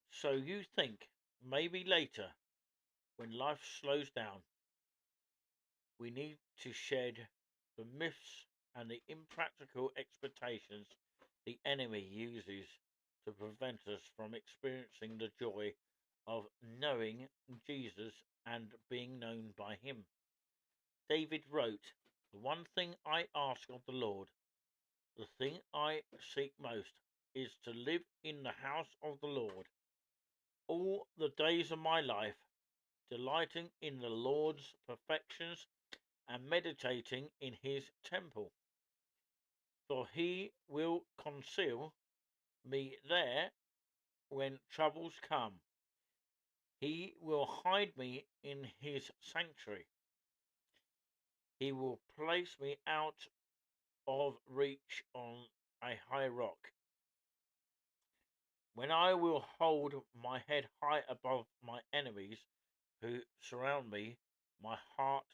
So you think maybe later, when life slows down, we need to shed the myths and the impractical expectations the enemy uses to prevent us from experiencing the joy of knowing Jesus and being known by him. David wrote, "The one thing I ask of the Lord, the thing I seek most, is to live in the house of the Lord all the days of my life, delighting in the Lord's perfections and meditating in his temple. For he will conceal me there when troubles come. He will hide me in his sanctuary. He will place me out of reach on a high rock. When I will hold my head high above my enemies who surround me, my heart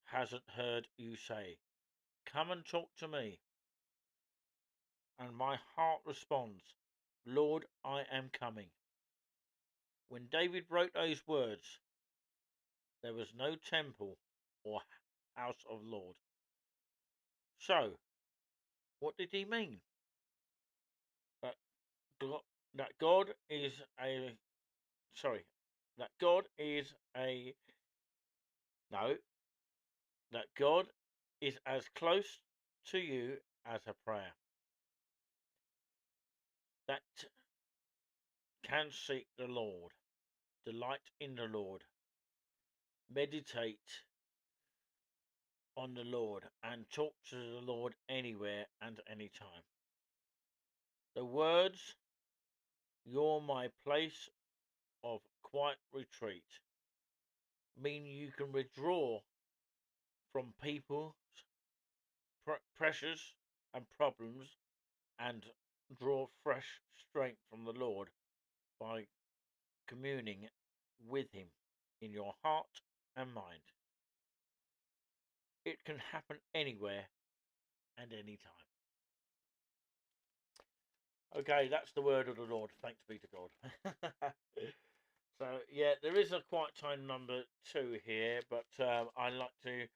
hasn't heard you say, 'Come and talk to me.' And my heart responds, 'Lord, I am coming.'" When David wrote those words, there was no temple or house of Lord. So, what did he mean? That God, that God is a sorry, that God is a no, that God is as close to you as a prayer. That can seek the Lord, delight in the Lord, meditate on the Lord, and talk to the Lord anywhere and anytime. The words, "You're my place of quiet retreat," mean you can withdraw from people's pressures and problems and draw fresh strength from the Lord by communing with him in your heart and mind. It can happen anywhere and anytime. Okay, that's the word of the Lord. Thanks be to God. So, yeah, there is a quiet time number 2 here, but I like to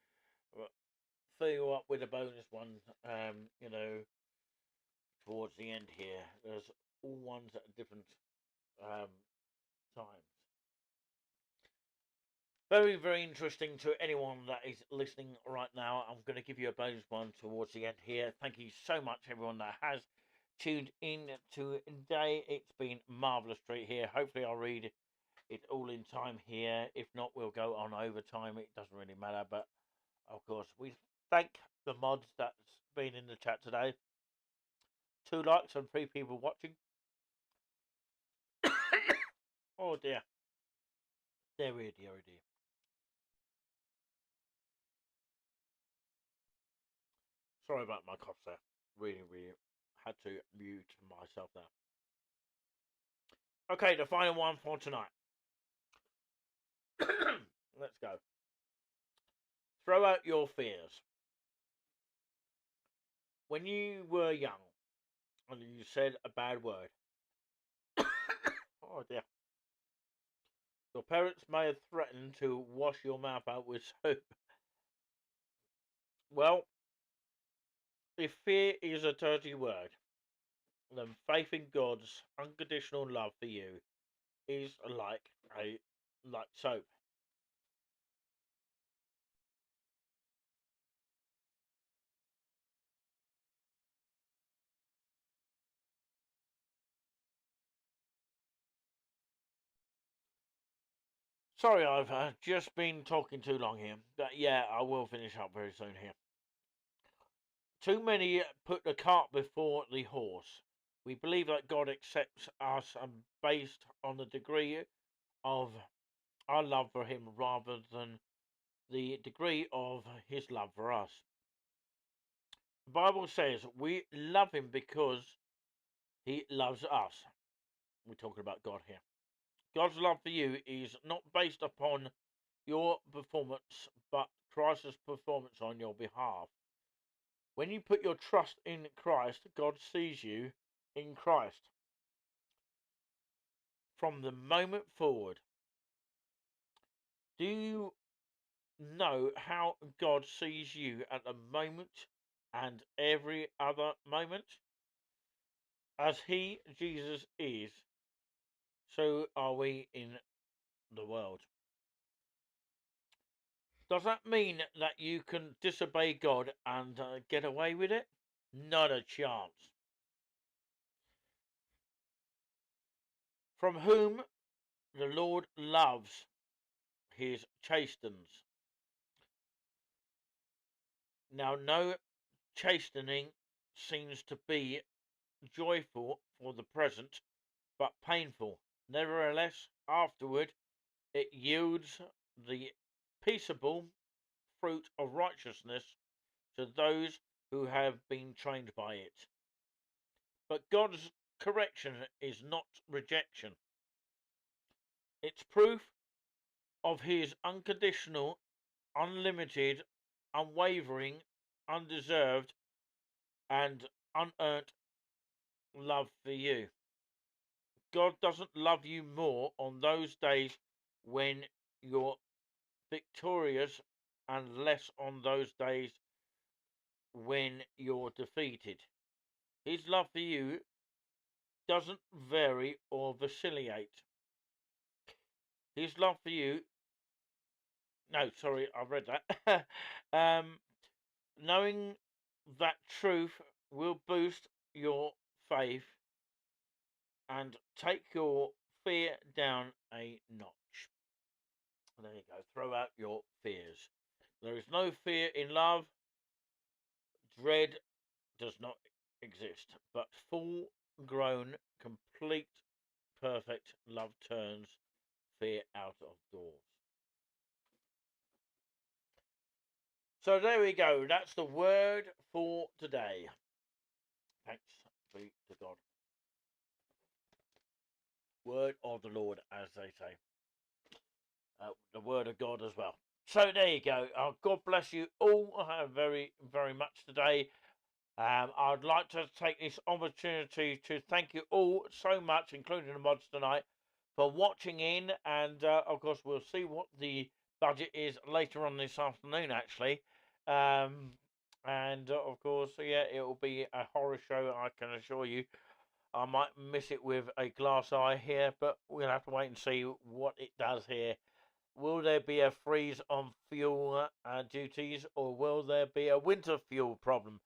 fill you up with a bonus one, towards the end here. There's all ones at different times. Very, very interesting to anyone that is listening right now. I'm going to give you a bonus one towards the end here. Thank you so much, everyone that has tuned in today. It's been marvellous treat here. Hopefully I'll read it all in time here. If not, we'll go on overtime. It doesn't really matter. But, of course, we thank the mods that's been in the chat today. 2 likes and 3 people watching. Oh, dear. Dear, dear, dear. Sorry about my cough there. Really, really had to mute myself there. Okay, the final one for tonight. Let's go. Throw out your fears. When you were young and you said a bad word. Oh dear. Your parents may have threatened to wash your mouth out with soap. Well, if fear is a dirty word, then faith in God's unconditional love for you is like soap. Sorry, I've just been talking too long here. But yeah, I will finish up very soon here. Too many put the cart before the horse. We believe that God accepts us based on the degree of our love for Him rather than the degree of His love for us. The Bible says we love Him because He loves us. We're talking about God here. God's love for you is not based upon your performance, but Christ's performance on your behalf. When you put your trust in Christ, God sees you in Christ. From the moment forward, do you know how God sees you at the moment and every other moment? As He, Jesus, is, so are we in the world. Does that mean that you can disobey God and get away with it? Not a chance. From whom the Lord loves, He chastens. Now, no chastening seems to be joyful for the present, but painful. Nevertheless, afterward it yields the peaceable fruit of righteousness to those who have been trained by it. But God's correction is not rejection. It's proof of His unconditional, unlimited, unwavering, undeserved, and unearned love for you. God doesn't love you more on those days when you're victorious and less on those days when you're defeated. His love for you doesn't vary or vacillate. His love for you, no, sorry, I read that. Knowing that truth will boost your faith and take your fear down a notch. There you go. Throw out your fears. There is no fear in love. Dread does not exist. But full grown, complete, perfect love turns fear out of doors. So there we go. That's the word for today. Thanks be to God. Word of the Lord, as they say. The word of God as well. So there you go. God bless you all very, very much today. I'd like to take this opportunity to thank you all so much, including the mods tonight, for watching in. And of course, we'll see what the budget is later on this afternoon, actually. And of course, yeah, it will be a horror show, I can assure you. I might miss it with a glass eye here, but we'll have to wait and see what it does here. Will there be a freeze on fuel duties, or will there be a winter fuel problem?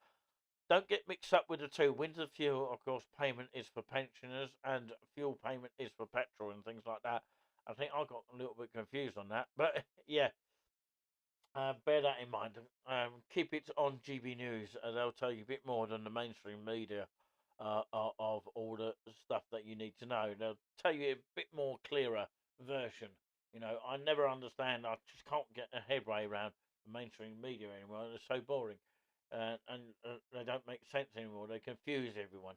Don't get mixed up with the two. Winter fuel, of course, payment is for pensioners, and fuel payment is for petrol and things like that. I think I got a little bit confused on that, but yeah, bear that in mind. Keep it on GB News. They'll tell you a bit more than the mainstream media of all the stuff that you need to know. They'll tell you a bit more clearer version. You know, I never understand. I just can't get a headway around the mainstream media anymore. They're so boring. And they don't make sense anymore. They confuse everyone,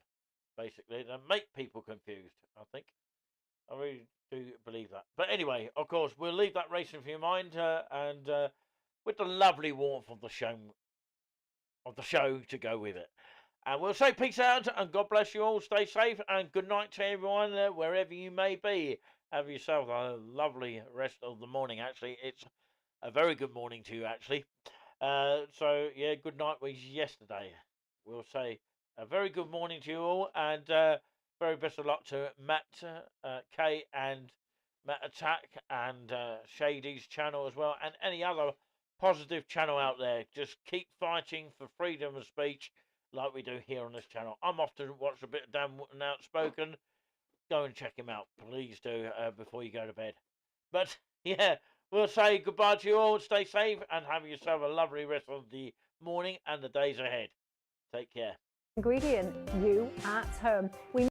basically. They make people confused, I think. I really do believe that. But anyway, of course, we'll leave that racing for your mind, and with the lovely warmth of the show to go with it. And we'll say peace out, and God bless you all. Stay safe, and good night to everyone, wherever you may be. Have yourself a lovely rest of the morning. Actually, it's a very good morning to you, actually. So, yeah, good night was yesterday. We'll say a very good morning to you all, and very best of luck to Matt K and Matt Attack and Shady's channel as well, and any other positive channel out there. Just keep fighting for freedom of speech like we do here on this channel. I'm off to watch a bit of Dan Wootton Outspoken. Go and check him out, please do, before you go to bed. But, yeah, we'll say goodbye to you all. Stay safe and have yourself a lovely rest of the morning and the days ahead. Take care. Ingredient, you at home. We